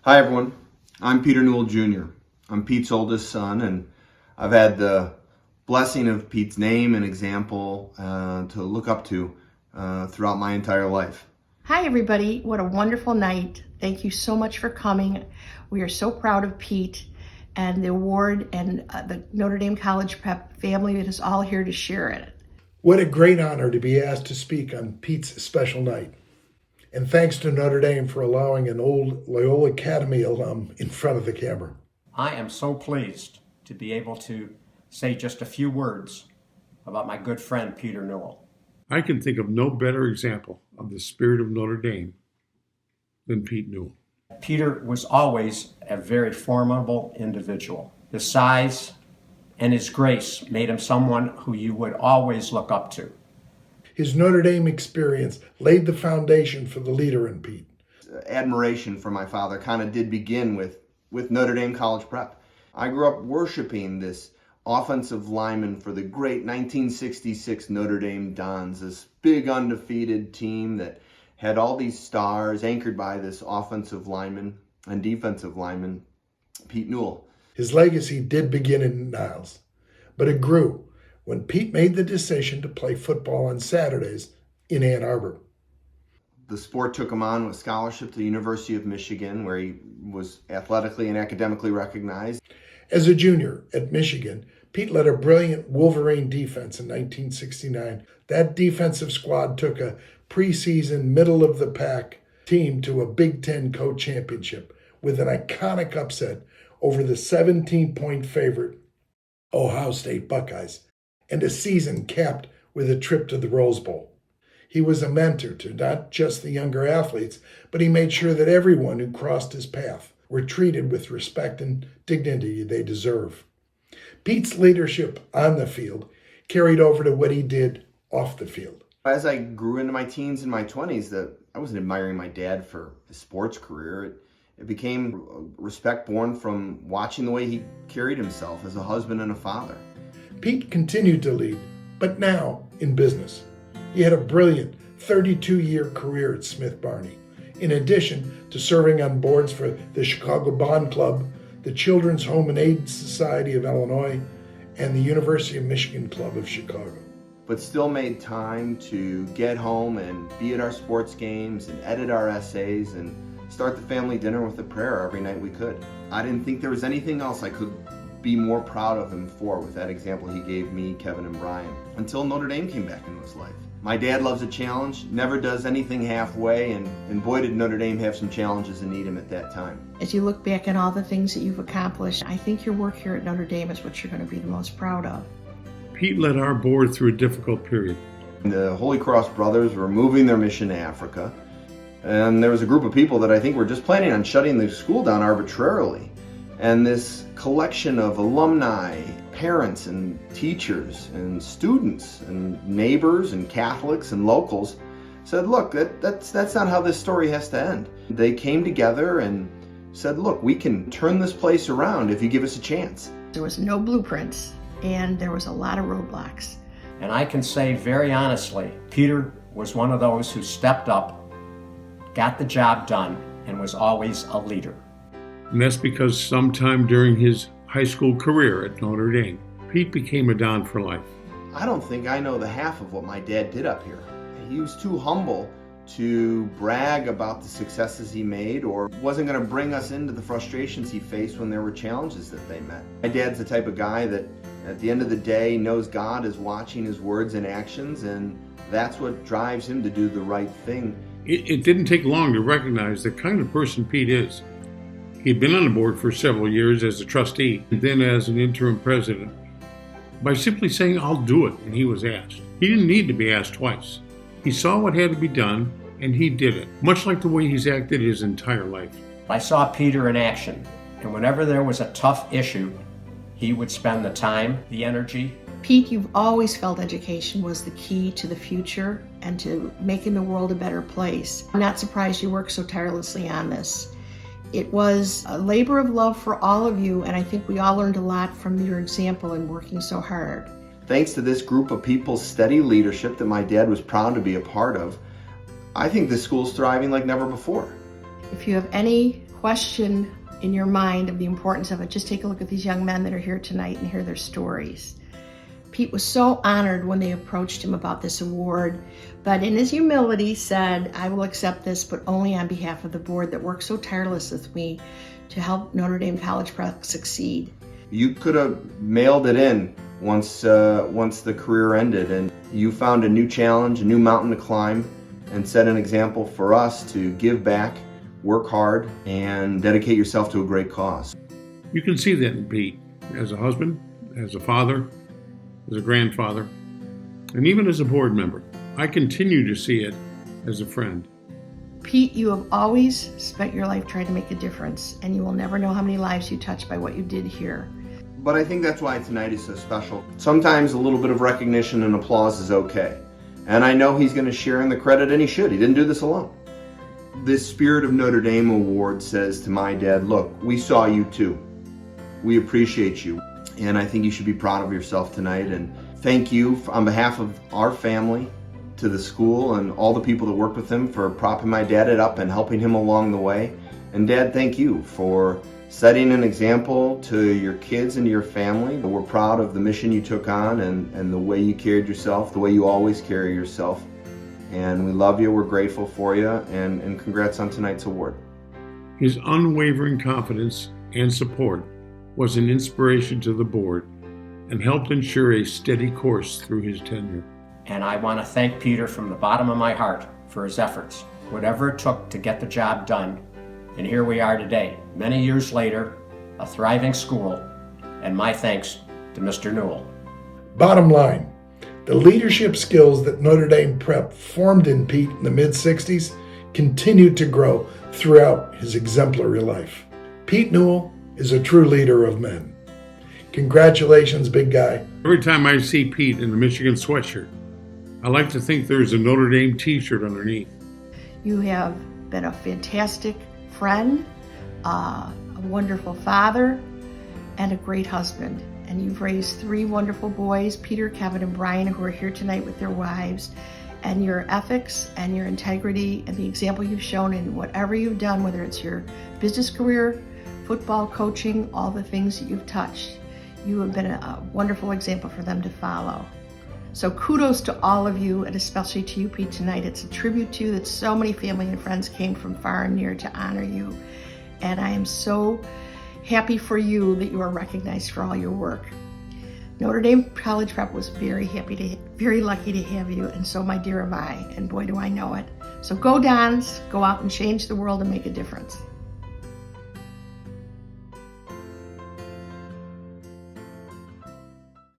Hi everyone, I'm Peter Newell Jr. I'm Pete's oldest son, and I've had the blessing of Pete's name and example to look up to throughout my entire life. Hi everybody, what a wonderful night. Thank you so much for coming. We are so proud of Pete and the award and the Notre Dame College Prep family that is all here to share it. What a great honor to be asked to speak on Pete's special night. And thanks to Notre Dame for allowing an old Loyola Academy alum in front of the camera. I am so pleased to be able to say just a few words about my good friend Peter Newell. I can think of no better example of the spirit of Notre Dame than Pete Newell. Peter was always a very formidable individual. His size and his grace made him someone who you would always look up to. His Notre Dame experience laid the foundation for the leader in Pete. Admiration for my father kind of did begin with Notre Dame College Prep. I grew up worshiping this offensive lineman for the great 1966 Notre Dame Dons, this big undefeated team that had all these stars anchored by this offensive lineman and defensive lineman, Pete Newell. His legacy did begin in Niles, but it grew when Pete made the decision to play football on Saturdays in Ann Arbor. The sport took him on with scholarship to the University of Michigan, where he was athletically and academically recognized. As a junior at Michigan, Pete led a brilliant Wolverine defense in 1969. That defensive squad took a preseason, middle-of-the-pack team to a Big Ten co-championship with an iconic upset over the 17-point favorite Ohio State Buckeyes, and a season capped with a trip to the Rose Bowl. He was a mentor to not just the younger athletes, but he made sure that everyone who crossed his path were treated with respect and dignity they deserve. Pete's leadership on the field carried over to what he did off the field. As I grew into my teens and my 20s, I wasn't admiring my dad for his sports career. It became respect born from watching the way he carried himself as a husband and a father. Pete continued to lead, but now in business. He had a brilliant 32-year career at Smith Barney, in addition to serving on boards for the Chicago Bond Club, the Children's Home and Aid Society of Illinois, and the University of Michigan Club of Chicago. But still made time to get home and be at our sports games and edit our essays and start the family dinner with a prayer every night we could. I didn't think there was anything else I could be more proud of him for with that example he gave me, Kevin, and Brian, until Notre Dame came back into his life. My dad loves a challenge, never does anything halfway, and boy did Notre Dame have some challenges and need him at that time. As you look back at all the things that you've accomplished, I think your work here at Notre Dame is what you're going to be the most proud of. Pete led our board through a difficult period. The Holy Cross Brothers were moving their mission to Africa, and there was a group of people that I think were just planning on shutting the school down arbitrarily. And this collection of alumni, parents and teachers and students and neighbors and Catholics and locals said, look, that's not how this story has to end. They came together and said, look, we can turn this place around if you give us a chance. There was no blueprints, and there was a lot of roadblocks. And I can say very honestly, Peter was one of those who stepped up, got the job done, and was always a leader. And that's because sometime during his high school career at Notre Dame, Pete became a Don for life. I don't think I know the half of what my dad did up here. He was too humble to brag about the successes he made, or wasn't going to bring us into the frustrations he faced when there were challenges that they met. My dad's the type of guy that at the end of the day knows God is watching his words and actions, and that's what drives him to do the right thing. It didn't take long to recognize the kind of person Pete is. He'd been on the board for several years as a trustee, and then as an interim president. By simply saying, I'll do it when he was asked. He didn't need to be asked twice. He saw what had to be done, and he did it, much like the way he's acted his entire life. I saw Peter in action, and whenever there was a tough issue, he would spend the time, the energy. Pete, you've always felt education was the key to the future and to making the world a better place. I'm not surprised you worked so tirelessly on this. It was a labor of love for all of you, and I think we all learned a lot from your example in working so hard. Thanks to this group of people's steady leadership that my dad was proud to be a part of, I think this school's thriving like never before. If you have any question in your mind of the importance of it, just take a look at these young men that are here tonight and hear their stories. Pete was so honored when they approached him about this award, but in his humility said, I will accept this, but only on behalf of the board that worked so tirelessly with me to help Notre Dame College Prep succeed. You could have mailed it in once the career ended, and you found a new challenge, a new mountain to climb, and set an example for us to give back, work hard, and dedicate yourself to a great cause. You can see that in Pete, as a husband, as a father, as a grandfather, and even as a board member. I continue to see it as a friend. Pete, you have always spent your life trying to make a difference, and you will never know how many lives you touched by what you did here. But I think that's why tonight is so special. Sometimes a little bit of recognition and applause is okay. And I know he's going to share in the credit, and he should. He didn't do this alone. This Spirit of Notre Dame award says to my dad, look, we saw you too. We appreciate you. And I think you should be proud of yourself tonight. And thank you on behalf of our family to the school and all the people that worked with him for propping my dad up and helping him along the way. And Dad, thank you for setting an example to your kids and your family. We're proud of the mission you took on and the way you carried yourself, the way you always carry yourself. And we love you, we're grateful for you, and congrats on tonight's award. His unwavering confidence and support was an inspiration to the board and helped ensure a steady course through his tenure. And I want to thank Peter from the bottom of my heart for his efforts, whatever it took to get the job done. And here we are today, many years later, a thriving school, and my thanks to Mr. Newell. Bottom line, the leadership skills that Notre Dame Prep formed in Pete in the mid-60s continued to grow throughout his exemplary life. Pete Newell is a true leader of men. Congratulations, big guy. Every time I see Pete in the Michigan sweatshirt, I like to think there's a Notre Dame t-shirt underneath. You have been a fantastic friend, a wonderful father, and a great husband. And you've raised 3 wonderful boys, Peter, Kevin, and Brian, who are here tonight with their wives. And your ethics and your integrity and the example you've shown in whatever you've done, whether it's your business career, football, coaching, all the things that you've touched, you have been a wonderful example for them to follow. So kudos to all of you, and especially to you, Pete, tonight. It's a tribute to you that so many family and friends came from far and near to honor you. And I am so happy for you that you are recognized for all your work. Notre Dame College Prep was very lucky to have you, and so, my dear, am I, and boy, do I know it. So go Dons, go out and change the world and make a difference.